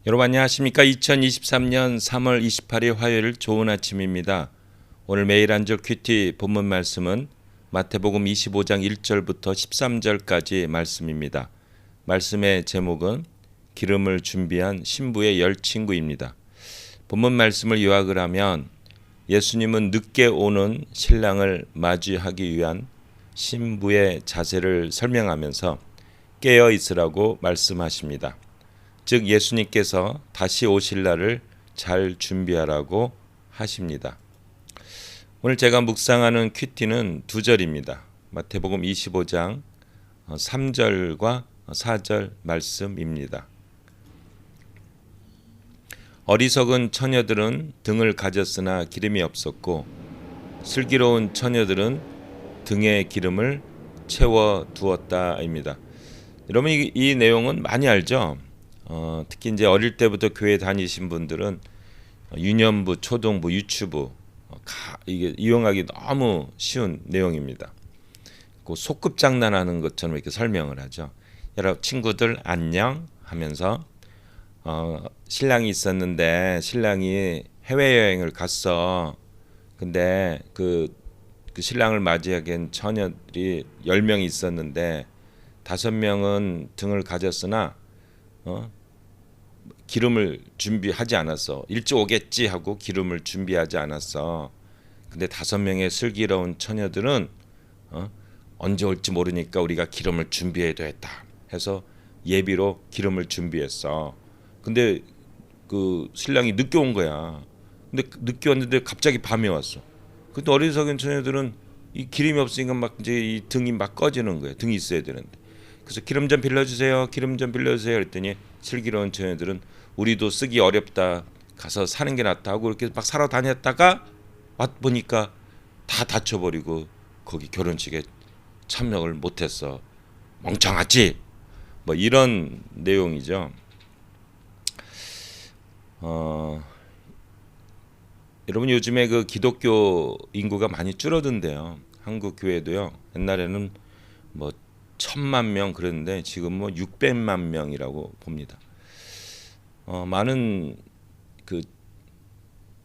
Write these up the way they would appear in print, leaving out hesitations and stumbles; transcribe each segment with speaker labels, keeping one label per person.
Speaker 1: 여러분 안녕하십니까? 2023년 3월 28일 화요일 좋은 아침입니다. 오늘 매일 한절 큐티 본문 말씀은 마태복음 25장 1절부터 13절까지 말씀입니다. 말씀의 제목은 기름을 준비한 신부의 열 친구입니다. 본문 말씀을 요약을 하면 예수님은 늦게 오는 신랑을 맞이하기 위한 신부의 자세를 설명하면서 깨어 있으라고 말씀하십니다. 즉 예수님께서 다시 오실 날을 잘 준비하라고 하십니다. 오늘 제가 묵상하는 큐티는 두 절입니다. 마태복음 25장 3절과 4절 말씀입니다. 어리석은 처녀들은 등을 가졌으나 기름이 없었고 슬기로운 처녀들은 등에 기름을 채워 두었다입니다. 여러분 이 내용은 많이 알죠? 특히 이제 어릴 때부터 교회 다니신 분들은 유년부, 초등부, 유치부 이게 이용하기 너무 쉬운 내용입니다. 그 소꿉 장난하는 것처럼 이렇게 설명을 하죠. 여러분 친구들 안녕 하면서 신랑이 있었는데 신랑이 해외여행을 갔어. 근데 그 신랑을 맞이하기엔 처녀들이 10명이 있었는데 5명은 등을 가졌으나 기름을 준비하지 않았어. 일찍 오겠지 하고 기름을 준비하지 않았어. 근데 5명의 슬기로운 처녀들은 언제 올지 모르니까 우리가 기름을 준비해야 되겠다 해서 예비로 기름을 준비했어. 근데 그 신랑이 늦게 온 거야. 근데 늦게 왔는데 갑자기 밤에 왔어. 근데 어리석은 처녀들은 이 기름이 없으니까 막 이제 이 등이 막 꺼지는 거예요. 등이 있어야 되는데. 그래서 기름 좀 빌려주세요. 기름 좀 빌려주세요. 그랬더니 슬기로운 처녀들은 우리도 쓰기 어렵다. 가서 사는 게 낫다 하고 이렇게 막 살아 다녔다가 왔 보니까 다 다쳐버리고 거기 결혼식에 참석을 못했어. 멍청하지? 뭐 이런 내용이죠. 여러분 요즘에 그 기독교 인구가 많이 줄어든대요. 한국 교회도요. 옛날에는 뭐 1000만 명 그랬는데 지금 뭐 600만 명이라고 봅니다. 많은 그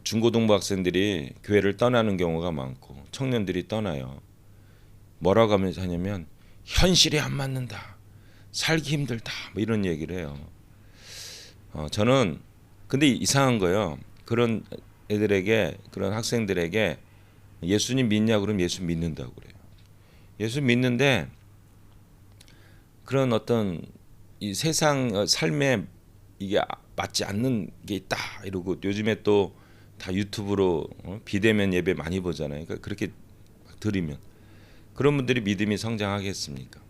Speaker 1: 중고등부 학생들이 교회를 떠나는 경우가 많고 청년들이 떠나요. 뭐라고 하냐면 현실이 안 맞는다. 살기 힘들다. 뭐 이런 얘기를 해요. 저는 근데 이상한 거예요. 그런 애들에게 그런 학생들에게 예수님 믿냐 그러면 예수 믿는다고 그래요. 예수 믿는데 그런 어떤 이 세상 삶에 이게 맞지 않는 게 있다 이러고 요즘에 또 다 유튜브로 비대면 예배 많이 보잖아요. 그러니까 그렇게 들으면 그런 분들이 믿음이 성장하겠습니까?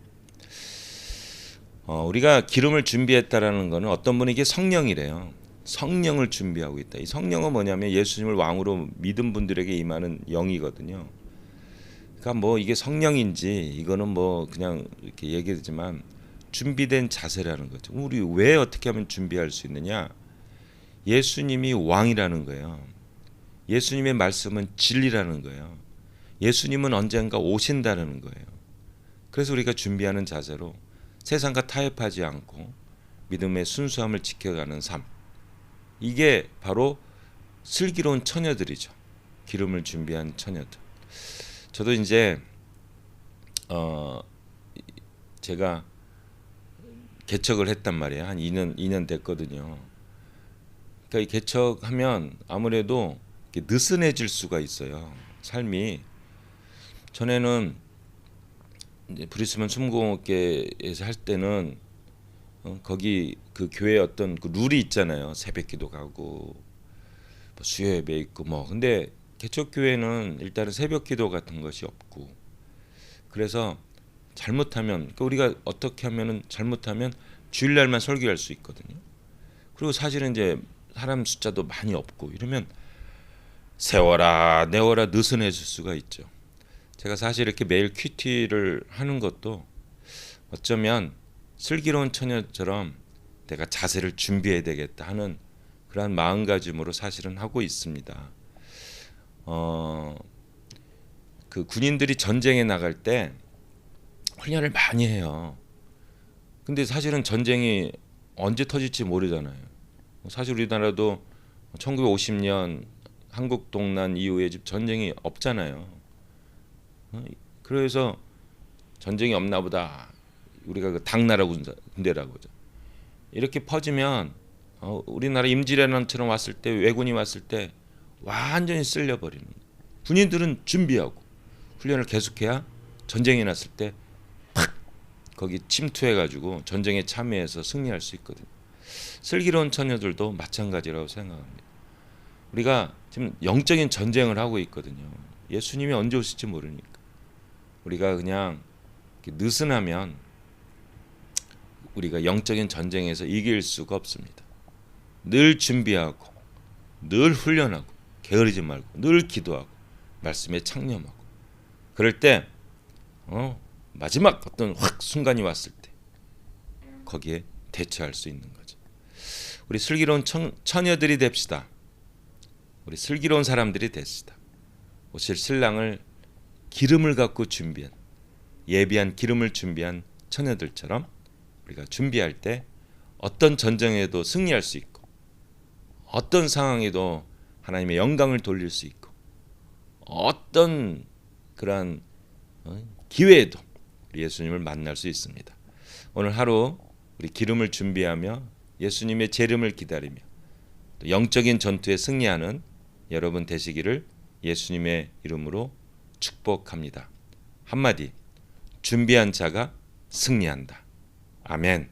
Speaker 1: 우리가 기름을 준비했다라는 것은 어떤 분이 이게 성령이래요. 성령을 준비하고 있다. 이 성령은 뭐냐면 예수님을 왕으로 믿은 분들에게 임하는 영이거든요. 그러니까 뭐 이게 성령인지 이거는 뭐 그냥 이렇게 얘기하지만 준비된 자세라는 거죠. 우리 왜 어떻게 하면 준비할 수 있느냐? 예수님이 왕이라는 거예요. 예수님의 말씀은 진리라는 거예요. 예수님은 언젠가 오신다는 거예요. 그래서 우리가 준비하는 자세로 세상과 타협하지 않고 믿음의 순수함을 지켜가는 삶. 이게 바로 슬기로운 처녀들이죠. 기름을 준비한 처녀들. 저도 이제 제가 개척을 했단 말이에요. 한 2년 됐거든요. 그러니까 이 개척하면 아무래도 느슨해질 수가 있어요. 삶이. 전에는 이제 브리스번 순공업계에서 할 때는 거기 그 교회 어떤 그 룰이 있잖아요. 새벽기도 가고 뭐 수요 예배 있고 뭐. 근데 개척교회는 일단은 새벽기도 같은 것이 없고 그래서 잘못하면 그러니까 우리가 어떻게 하면은 잘못하면 주일날만 설교할 수 있거든요. 그리고 사실은 이제 사람 숫자도 많이 없고 이러면 세워라 내워라 느슨해질 수가 있죠. 제가 사실 이렇게 매일 큐티를 하는 것도 어쩌면 슬기로운 처녀처럼 내가 자세를 준비해야 되겠다 하는 그러한 마음가짐으로 사실은 하고 있습니다. 그 군인들이 전쟁에 나갈 때 훈련을 많이 해요. 근데 사실은 전쟁이 언제 터질지 모르잖아요. 사실 우리나라도 1950년 한국 동란 이후에 집 전쟁이 없잖아요. 그래서 전쟁이 없나 보다. 우리가 그 당나라 군대라고 하죠. 이렇게 퍼지면 우리나라 임진왜란처럼 왔을 때, 왜군이 왔을 때 완전히 쓸려버리는 거예요. 군인들은 준비하고 훈련을 계속해야 전쟁이 났을 때 팍 거기 침투해가지고 전쟁에 참여해서 승리할 수 있거든요. 슬기로운 처녀들도 마찬가지라고 생각합니다. 우리가 지금 영적인 전쟁을 하고 있거든요. 예수님이 언제 오실지 모르니까 우리가 그냥 느슨하면 우리가 영적인 전쟁에서 이길 수가 없습니다. 늘 준비하고 늘 훈련하고 게으르지 말고 늘 기도하고 말씀에 창념하고 그럴 때 마지막 어떤 확 순간이 왔을 때 거기에 대처할 수 있는 거죠. 우리 슬기로운 처녀들이 됩시다. 우리 슬기로운 사람들이 됐시다. 오실 신랑을 기름을 갖고 준비한 예비한 기름을 준비한 처녀들처럼 우리가 준비할 때 어떤 전쟁에도 승리할 수 있고 어떤 상황에도 하나님의 영광을 돌릴 수 있고 어떤 그러한 기회에도 우리 예수님을 만날 수 있습니다. 오늘 하루 우리 기름을 준비하며 예수님의 재림을 기다리며 또 영적인 전투에 승리하는 여러분 되시기를 예수님의 이름으로 축복합니다. 한마디, 준비한 자가 승리한다. 아멘.